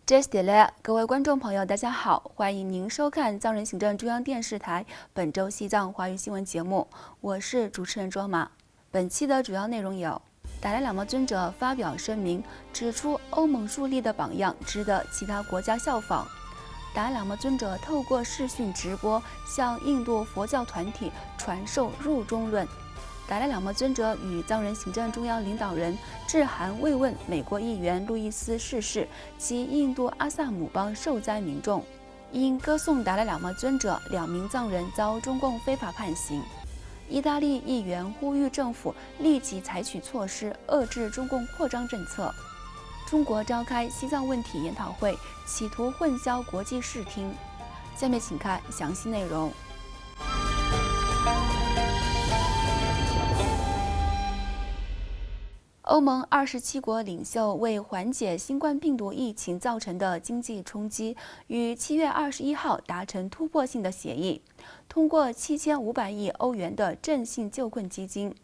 这是了，各位观众朋友，大家好，欢迎您收看藏人行政中央电视台本周西藏华语新闻节目，我是主持人卓玛。本期的主要内容有：达赖喇嘛尊者发表声明，指出欧盟树立的榜样值得其他国家效仿；达赖喇嘛尊者透过视讯直播向印度佛教团体传授入中论。达赖喇嘛尊者与藏人行政中央领导人致函慰问美国议员路易斯逝世及印度阿萨姆邦受灾民众。因歌颂达赖喇嘛尊者，2名藏人遭中共非法判刑。意大利议员呼吁政府立即采取措施遏制中共扩张政策。中国召开西藏问题研讨会，企图混淆国际视听。下面请看详细内容。欧盟27国领袖为缓解新冠病毒疫情造成的经济冲击，于7月21号达成突破性的协议，通过7500亿欧元的振兴救困基金。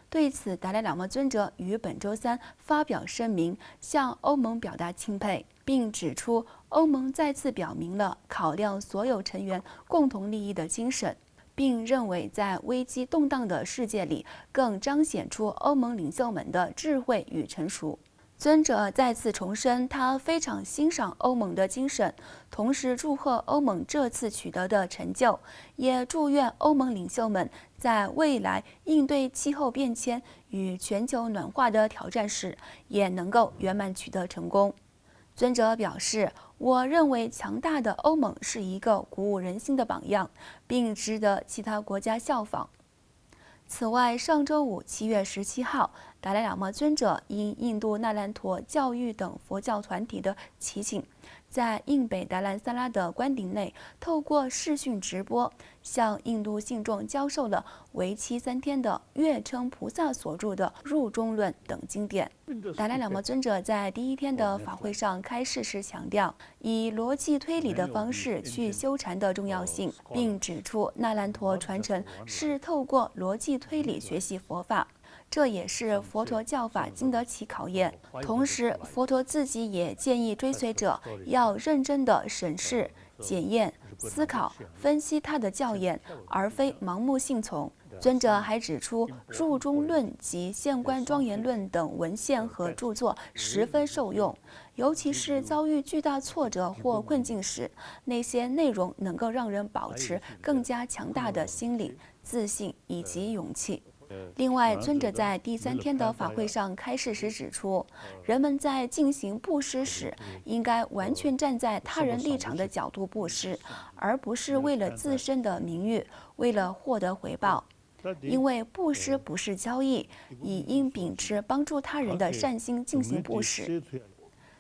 对此，达赖喇嘛尊者于本周三发表声明，向欧盟表达钦佩，并指出欧盟再次表明了考量所有成员共同利益的精神。并认为，在危机动荡的世界里，更彰显出欧盟领袖们的智慧与成熟。尊者再次重申，他非常欣赏欧盟的精神，同时祝贺欧盟这次取得的成就，也祝愿欧盟领袖们在未来应对气候变迁与全球暖化的挑战时，也能够圆满取得成功。尊者表示，我认为强大的欧盟是一个鼓舞人心的榜样，并值得其他国家效仿。此外，上周五7月17号，达赖喇嘛尊者因印度那兰陀教育等佛教团体的祈请，在印北达兰萨拉的官邸内，透过视讯直播，向印度信众教授了为期3天的月称菩萨所著的《入中论》等经典。达赖喇嘛尊者在第1天的法会上开示时强调，以逻辑推理的方式去修禅的重要性，并指出那兰陀传承是透过逻辑推理学习佛法，这也是佛陀教法经得起考验。同时，佛陀自己也建议追随者要认真地审视、检验、思考、分析他的教言，而非盲目信从。尊者还指出，《入中论》及《现观庄严论》等文献和著作十分受用，尤其是遭遇巨大挫折或困境时，那些内容能够让人保持更加强大的心理、自信以及勇气。另外，尊者在第3天的法会上开示时指出，人们在进行布施时，应该完全站在他人立场的角度布施，而不是为了自身的名誉，为了获得回报。因为布施不是交易，亦应秉持帮助他人的善心进行布施。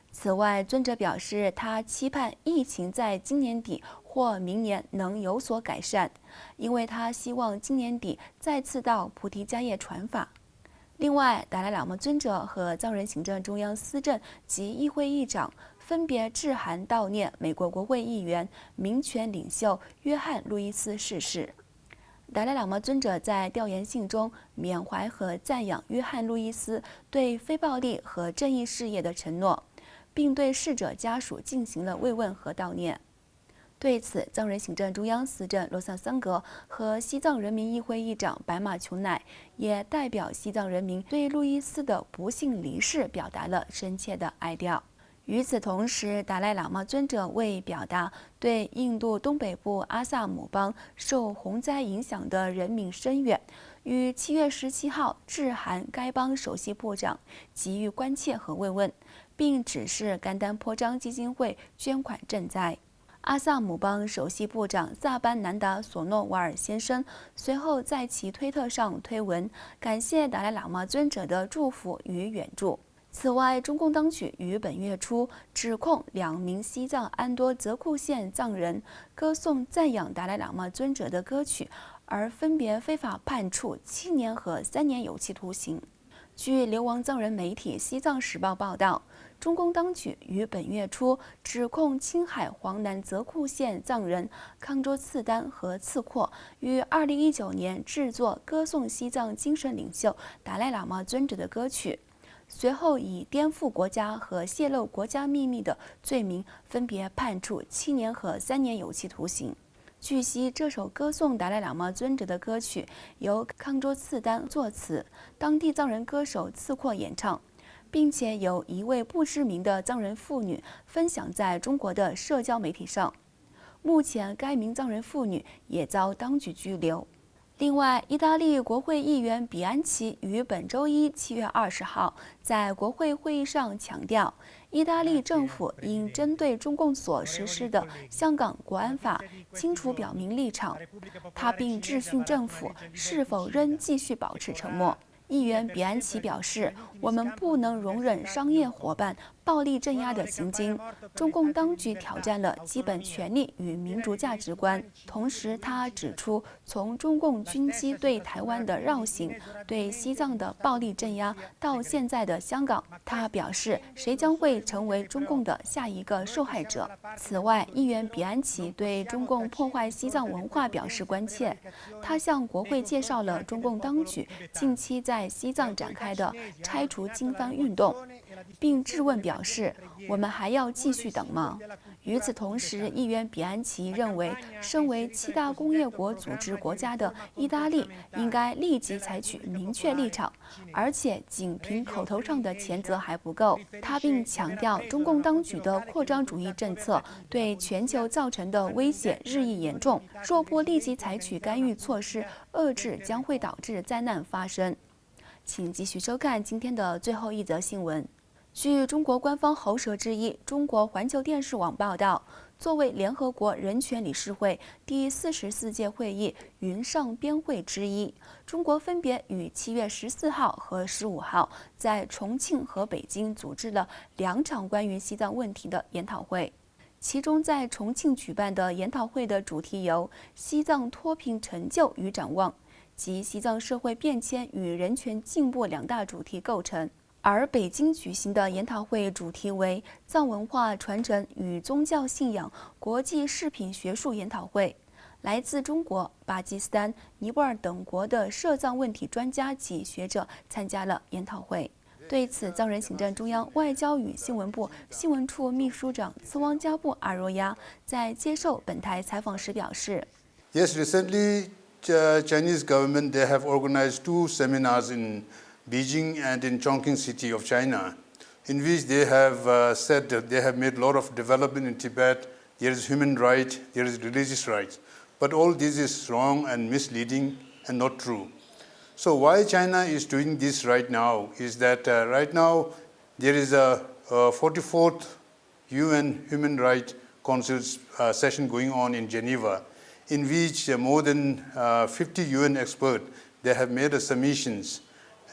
此外，尊者表示，他期盼疫情在今年底或明年能有所改善，因为他希望今年底再次到菩提迦叶传法。另外，达赖喇嘛尊者和藏人行政中央司政及议会议长分别致函悼念美国国会议员、民权领袖约翰·路易斯逝世。达赖喇嘛尊者在调研信中缅怀和赞扬约翰·路易斯对非暴力和正义事业的承诺，并对逝者家属进行了慰问和悼念。对此，藏人行政中央司政罗萨桑格和西藏人民议会议长白马琼乃也代表西藏人民对路易斯的不幸离世表达了深切的哀悼。与此同时，达赖喇嘛尊者为表达对印度东北部阿萨姆邦受洪灾影响的人民深远，于7月17号致函该邦首席部长，给予关切和慰问，并指示甘丹颇章基金会捐款赈灾。阿萨姆邦首席部长萨班南达索诺瓦尔先生随后在其推特上推文，感谢达赖喇嘛尊者的祝福与援助。此外，中共当局于本月初指控2名西藏安多泽库县藏人歌颂赞扬达赖喇嘛尊者的歌曲，而分别非法判处7年和3年有期徒刑。据流亡藏人媒体《西藏时报》报道，中共当局于本月初指控青海黄南泽库县藏人康卓次丹和次阔于2019年制作歌颂西藏精神领袖达赖喇嘛尊者的歌曲。随后以颠覆国家和泄露国家秘密的罪名，分别判处7年和3年有期徒刑。据悉，这首歌颂达赖喇嘛尊者的歌曲由康州次丹作词，当地藏人歌手次阔演唱，并且由一位不知名的藏人妇女分享在中国的社交媒体上。目前，该名藏人妇女也遭当局拘留。另外，意大利国会议员比安奇于本周一7月20号在国会会议上强调，意大利政府应针对中共所实施的香港国安法清楚表明立场。他并质询政府是否仍继续保持沉默。议员比安奇表示，我们不能容忍商业伙伴暴力镇压的行径，中共当局挑战了基本权利与民主价值观。同时，他指出，从中共军机对台湾的绕行，对西藏的暴力镇压，到现在的香港，他表示，谁将会成为中共的下一个受害者？此外，议员比安奇对中共破坏西藏文化表示关切，他向国会介绍了中共当局近期在西藏展开的拆除经幡运动，并质问表示：“我们还要继续等吗？”与此同时，议员比安奇认为，身为7大工业国组织国家的意大利应该立即采取明确立场，而且仅凭口头上的谴责还不够。他并强调，中共当局的扩张主义政策对全球造成的威胁日益严重，若不立即采取干预措施，遏制将会导致灾难发生。请继续收看今天的最后一则新闻。据中国官方喉舌之一中国环球电视网报道，作为联合国人权理事会第44届会议云上边会之一，中国分别于7月14号和15号在重庆和北京组织了2场关于西藏问题的研讨会。其中，在重庆举办的研讨会的主题由西藏脱贫成就与展望及西藏社会变迁与人权进步2大主题构成。而北京举行的研讨会主题为藏文化传承与宗教信仰国际视频学术研讨会，来自中国、巴基斯坦、尼泊尔等国的涉藏问题专家及学者参加了研讨会。对此，藏人行政中央外交与新闻部新闻处秘书长次汪加布阿若亚在接受本台采访时表示 ：Yes, recently Chinese government they have organized 2 seminars in Beijing and in Chongqing city of China, in which they have said that they have made a lot of development in Tibet. There is human right, there is religious rights, but all this is wrong and misleading and not true. So why China is doing this right now is that right now there is a 44th UN Human Rights Council session going on in Geneva, in which more than 50 UN experts they have made submissions.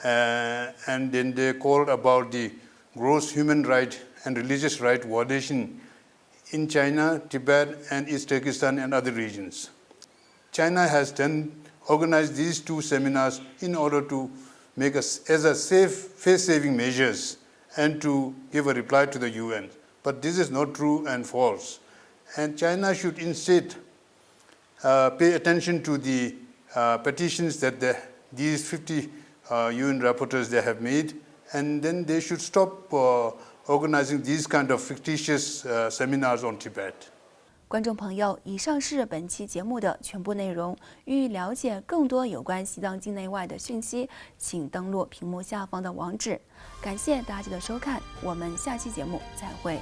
And then they called about the gross human right and religious right violation in China, Tibet, and East Turkestan and other regions. China has organized these 2 seminars in order to make as a safe face-saving measures and to give a reply to the UN. But this is not true and false. And China should instead pay attention to the petitions that these 50 UN rapporteurs they have made, and then they should stop organizing these kind of fictitious seminars on Tibet. 观众朋友，以上是本期节目的全部内容。欲了解更多有关西藏境内外的讯息，请登录屏幕下方的网址。感谢大家的收看，我们下期节目再会。